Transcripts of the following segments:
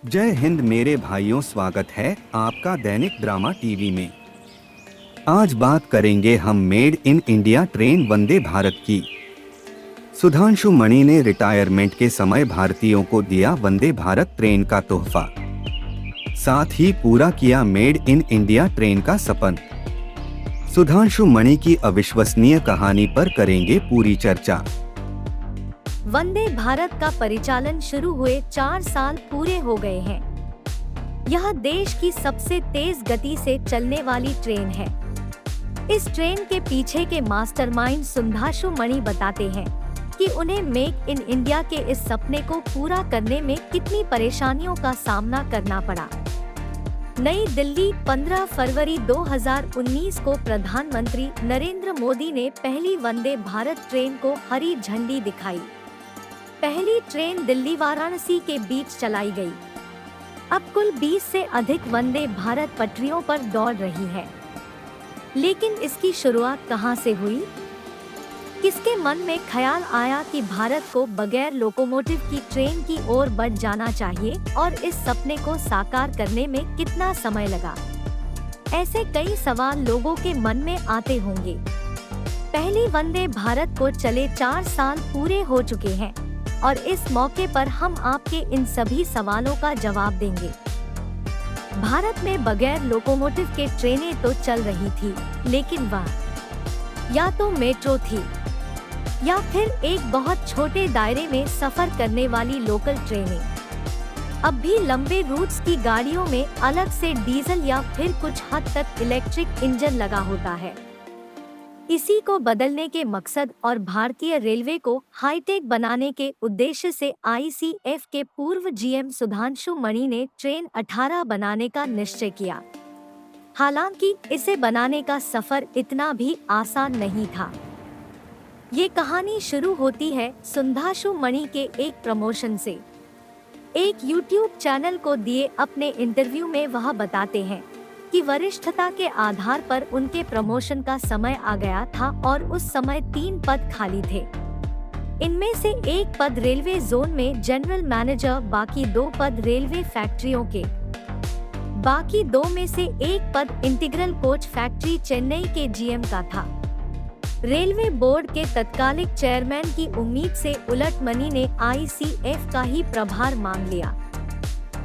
जय हिंद मेरे भाइयों, स्वागत है आपका दैनिक ड्रामा टीवी में। आज बात करेंगे हम made in India train Vande Bharat की। सुधांशु मणि ने रिटायरमेंट के समय भारतीयों को दिया वंदे भारत ट्रेन का तोहफा, साथ ही पूरा किया मेड इन इंडिया ट्रेन का सपन। सुधांशु मणि की अविश्वसनीय कहानी पर करेंगे पूरी चर्चा। वंदे भारत का परिचालन शुरू हुए 4 साल पूरे हो गए हैं। यह देश की सबसे तेज गति से चलने वाली ट्रेन है। इस ट्रेन के पीछे के मास्टरमाइंड सुधांशु मणि बताते हैं कि उन्हें मेक इन इंडिया के इस सपने को पूरा करने में कितनी परेशानियों का सामना करना पड़ा। नई दिल्ली, 15 फरवरी 2019 को प्रधानमंत्री नरेंद्र मोदी ने पहली वंदे भारत ट्रेन को हरी झंडी दिखाई। पहली ट्रेन दिल्ली वाराणसी के बीच चलाई गई। अब कुल 20 से अधिक वंदे भारत पटरियों पर दौड़ रही है। लेकिन इसकी शुरुआत कहां से हुई? किसके मन में ख्याल आया कि भारत को बगैर लोकोमोटिव की ट्रेन की ओर बढ़ जाना चाहिए और इस सपने को साकार करने में कितना समय लगा? ऐसे कई सवाल लोगों के मन में आते होंगे। पहली वंदे भारत को चले 4 साल पूरे हो चुके हैं और इस मौके पर हम आपके इन सभी सवालों का जवाब देंगे। भारत में बगैर लोकोमोटिव के ट्रेनें तो चल रही थी, लेकिन वह या तो मेट्रो थी या फिर एक बहुत छोटे दायरे में सफर करने वाली लोकल ट्रेनें। अब भी लंबे रूट्स की गाड़ियों में अलग से डीजल या फिर कुछ हद तक इलेक्ट्रिक इंजन लगा होता है। इसी को बदलने के मकसद और भारतीय रेलवे को हाईटेक बनाने के उद्देश्य से आईसीएफ के पूर्व जीएम सुधांशु मणि ने ट्रेन 18 बनाने का निश्चय किया। हालांकि इसे बनाने का सफर इतना भी आसान नहीं था। ये कहानी शुरू होती है सुधांशु मणि के एक प्रमोशन से। एक यूट्यूब चैनल को दिए अपने इंटरव्यू में वह बताते हैं कि वरिष्ठता के आधार पर उनके प्रमोशन का समय आ गया था और उस समय 3 पद खाली थे। इनमें से एक पद रेलवे जोन में जनरल मैनेजर, बाकी 2 पद रेलवे फैक्ट्रियों के। बाकी 2 में से एक पद इंटीग्रल कोच फैक्ट्री चेन्नई के जीएम का था। रेलवे बोर्ड के तत्कालिक चेयरमैन की उम्मीद से उलट मणि ने आईसीएफ का ही प्रभार मांग लिया।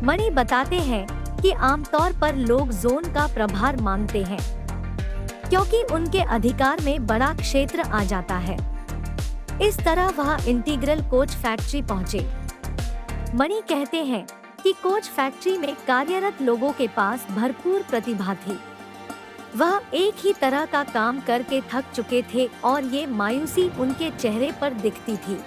मणि बताते हैं कि आमतौर पर लोग जोन का प्रभार मांगते हैं क्योंकि उनके अधिकार में बड़ा क्षेत्र आ जाता है। इस तरह वह इंटीग्रल कोच फैक्ट्री पहुंचे। मणि कहते हैं कि कोच फैक्ट्री में कार्यरत लोगों के पास भरपूर प्रतिभा थी। वह एक ही तरह का काम करके थक चुके थे और ये मायूसी उनके चेहरे पर दिखती थी।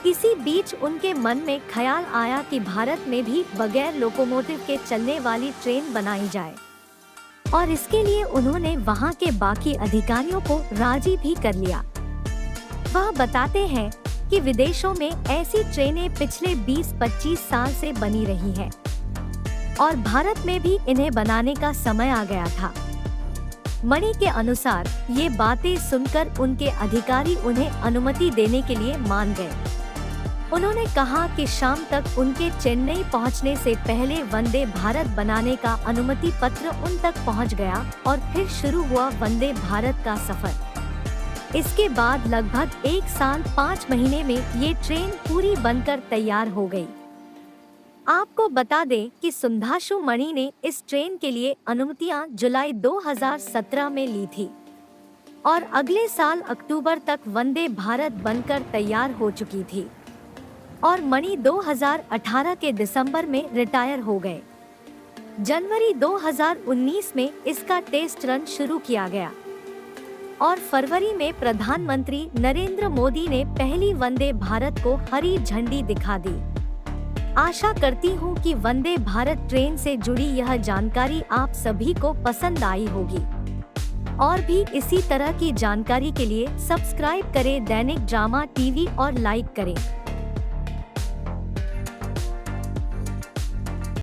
इसी बीच उनके मन में ख्याल आया कि भारत में भी बगैर लोकोमोटिव के चलने वाली ट्रेन बनाई जाए और इसके लिए उन्होंने वहां के बाकी अधिकारियों को राजी भी कर लिया। वह बताते हैं कि विदेशों में ऐसी ट्रेनें पिछले 20-25 साल से बनी रही हैं और भारत में भी इन्हें बनाने का समय आ गया था। मणि के अनुसार ये बातें सुनकर उनके अधिकारी उन्हें अनुमति देने के लिए मान गए। उन्होंने कहा कि शाम तक उनके चेन्नई पहुंचने से पहले वंदे भारत बनाने का अनुमति पत्र उन तक पहुंच गया और फिर शुरू हुआ वंदे भारत का सफर। इसके बाद लगभग 1 साल 5 महीने में ये ट्रेन पूरी बनकर तैयार हो गई। आपको बता दें कि सुधांशु मणि ने इस ट्रेन के लिए अनुमतियां जुलाई 2017 में ली थी और अगले साल अक्टूबर तक वंदे भारत बनकर तैयार हो चुकी थी और मणि 2018 के दिसंबर में रिटायर हो गए। जनवरी 2019 में इसका टेस्ट रन शुरू किया गया और फरवरी में प्रधानमंत्री नरेंद्र मोदी ने पहली वंदे भारत को हरी झंडी दिखा दी। आशा करती हूँ कि वंदे भारत ट्रेन से जुड़ी यह जानकारी आप सभी को पसंद आई होगी। और भी इसी तरह की जानकारी के लिए सब्सक्राइब करें दैनिक ड्रामा टीवी और लाइक करें।